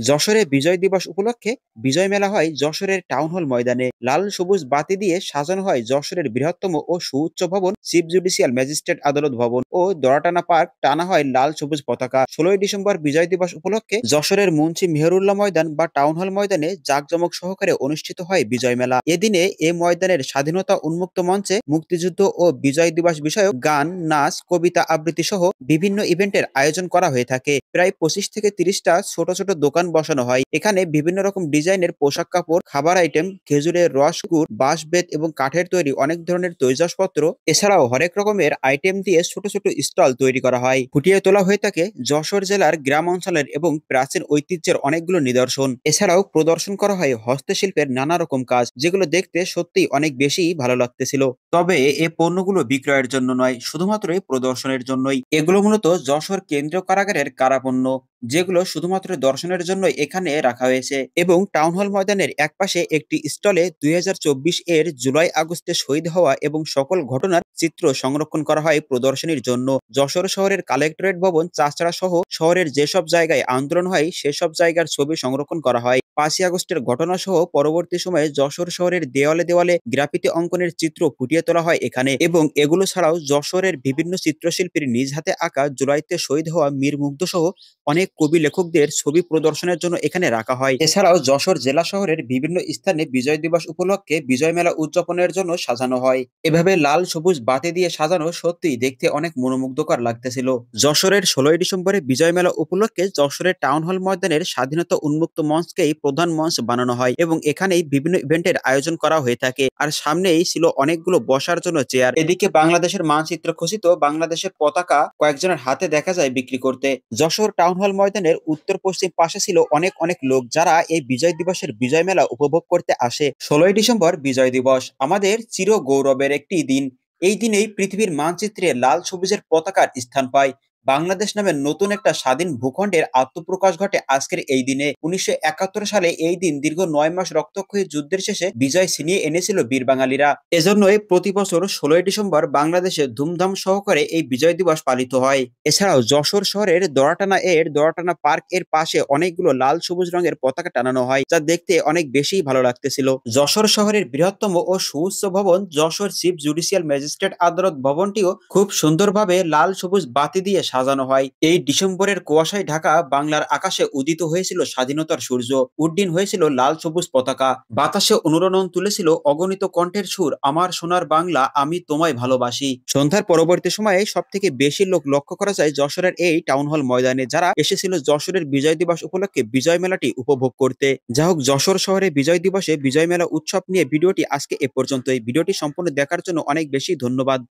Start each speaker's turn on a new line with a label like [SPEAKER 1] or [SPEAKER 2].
[SPEAKER 1] যশোরে বিজয় দিবস উপলক্ষে বিজয় মেলা হয় যশোরের টাউন হল ময়দানে। লাল সবুজ বাতি দিয়ে সাজানো হয় যশোরের বৃহত্তম ও সুউচ্চ ভবন চিফ জুডিশিয়াল ম্যাজিস্ট্রেট আদালত ভবন ও দড়াটানা পার্ক। টানা হয় লাল সবুজ পতাকা। ১৬ই ডিসেম্বর বিজয় দিবস উপলক্ষে যশোরের মুন্সি মেহেরুল্লাহ ময়দান বা টাউন হল ময়দানে জাঁকজমক সহকারে অনুষ্ঠিত হয় বিজয় মেলা। এদিনে এ ময়দানের স্বাধীনতা উন্মুক্ত মঞ্চে মুক্তিযুদ্ধ ও বিজয় দিবস বিষয়ক গান, নাচ, কবিতা আবৃত্তি সহ বিভিন্ন ইভেন্টের আয়োজন করা হয়ে থাকে। প্রায় ২৫ থেকে ৩০টা ছোট ছোট দোকান বসানো হয়। এখানে বিভিন্ন রকম ডিজাইনের পোশাক কাপড়, খাবার আইটেম, খেজুরের রস, গুড়, বাঁশ বেত এবং কাঠের তৈরি অনেক ধরনের তৈজসপত্র, এছাড়াও হরেক রকমের আইটেম দিয়ে ছোট ছোট স্টল তৈরি করা হয়। ফুটিয়ে তোলা হয়ে থাকে যশোর জেলার গ্রাম অঞ্চলের এবং প্রাচীন ঐতিহ্যের অনেকগুলো নিদর্শন। এছাড়াও প্রদর্শন করা হয় হস্তশিল্পের নানা রকম কাজ, যেগুলো দেখতে সত্যিই অনেক বেশি ভালো লাগতেছিল। তবে এ পণ্যগুলো বিক্রয়ের জন্য নয়, শুধুমাত্রই প্রদর্শনের জন্যই। এগুলো মূলত যশোর কেন্দ্রীয় কারাগারের কারাপণ্য, যেগুলো শুধুমাত্র দর্শনের জন্য এখানে রাখা হয়েছে। এবং টাউন হল ময়দানের একপাশে একটি স্টলে ২০২৪ এর জুলাই আগস্টে শহীদ হওয়া এবং সকল ঘটনার চিত্র সংরক্ষণ করা হয় প্রদর্শনীর জন্য। যশোর শহরের কালেক্টরেট ভবন, চাষড়া সহ শহরের যেসব জায়গায় আন্দোলন হয় সেসব জায়গার ছবি সংরক্ষণ করা হয়। ৫ই আগস্টের ঘটনা সহ পরবর্তী সময়ে যশোর শহরের দেওয়ালে দেওয়ালে গ্রাফিতি অঙ্কনের চিত্র ফুটিয়ে তোলা হয় এখানে। এবং এগুলো ছাড়াও যশোরের বিভিন্ন চিত্রশিল্পীর নিজ হাতে আঁকা জুলাইতে শহীদ হওয়া মীর মুগ্ধ সহ অনেক কবি লেখকদের ছবি প্রদর্শনের জন্য এখানে রাখা হয়। এছাড়াও যশোর জেলা শহরের বিভিন্ন স্থানে বিজয় দিবস উপলক্ষে বিজয় মেলা উদযাপনের জন্য সাজানো হয়। এভাবে লাল সবুজ বাতি দিয়ে সাজানো সত্যিই দেখতে অনেক মনোমুগ্ধকর লাগতেছিল। যশোরের ১৬ই ডিসেম্বরে বিজয় মেলা উপলক্ষে যশোরের টাউন হল ময়দানের স্বাধীনতা উন্মুক্ত মঞ্চকেই প্রধান মঞ্চ বানানো হয় এবং এখানেই বিভিন্ন ইভেন্টের আয়োজন করা হয়ে থাকে। আর সামনেই ছিল অনেকগুলো বসার জন্য চেয়ার। এদিকে বাংলাদেশের মানচিত্র খচিত বাংলাদেশের পতাকা কয়েকজনের হাতে দেখা যায় বিক্রি করতে। যশোর টাউন হল ময়দানের উত্তর পশ্চিম পাশে ছিল অনেক অনেক লোক, যারা এই বিজয় দিবসের বিজয় মেলা উপভোগ করতে আসে। ১৬ই ডিসেম্বর বিজয় দিবস আমাদের চির গৌরবের একটি দিন। এই দিনেই পৃথিবীর মানচিত্রে লাল সবুজের পতাকার স্থান পায়। বাংলাদেশ নামের নতুন একটা স্বাধীন ভূখণ্ডের আত্মপ্রকাশ ঘটে আজকের এই দিনে। ১৯৭১ সালে এই দিন দীর্ঘ ৯ মাস রক্তক্ষয়ী যুদ্ধের শেষে বিজয় ছিনিয়ে এনেছিল বীর বাঙালিরা। এজন্যই প্রতি বছর ১৬ই ডিসেম্বর বাংলাদেশে ধুমধাম সহকারে এই বিজয় দিবস পালিত হয়। এছাড়াও যশোর শহরের দড়াটানা পার্ক এর পাশে অনেকগুলো লাল সবুজ রঙের পতাকা টানানো হয়, যা দেখতে অনেক বেশি ভালো লাগতেছিল। যশোর শহরের বৃহত্তম ও সুউচ্চ ভবন যশোর চিফ জুডিশিয়াল ম্যাজিস্ট্রেট আদালত ভবনটিও খুব সুন্দরভাবে লাল সবুজ বাতি দিয়ে সাজানো হয়। এই ডিসেম্বরের কুয়াশায় ঢাকা বাংলার আকাশে উদিত হয়েছিল স্বাধীনতার সূর্য। উড্ডীন হয়েছিল লাল সবুজ পতাকা। বাতাসে অনুরণন তুলেছিল অগণিত কণ্ঠের সুর, আমার সোনার বাংলা আমি তোমায় ভালোবাসি। সন্ধ্যার পরবর্তী সময়ে সব থেকে বেশি লোক লক্ষ্য করা যায় যশোরের এই টাউন হল ময়দানে, যারা এসেছিল যশোরের বিজয় দিবস উপলক্ষে বিজয় মেলাটি উপভোগ করতে। যা হোক, যশোর শহরে বিজয় দিবসে বিজয় মেলা উৎসব নিয়ে ভিডিওটি আজকে এ পর্যন্তই। ভিডিওটি সম্পূর্ণ দেখার জন্য অনেক বেশি ধন্যবাদ।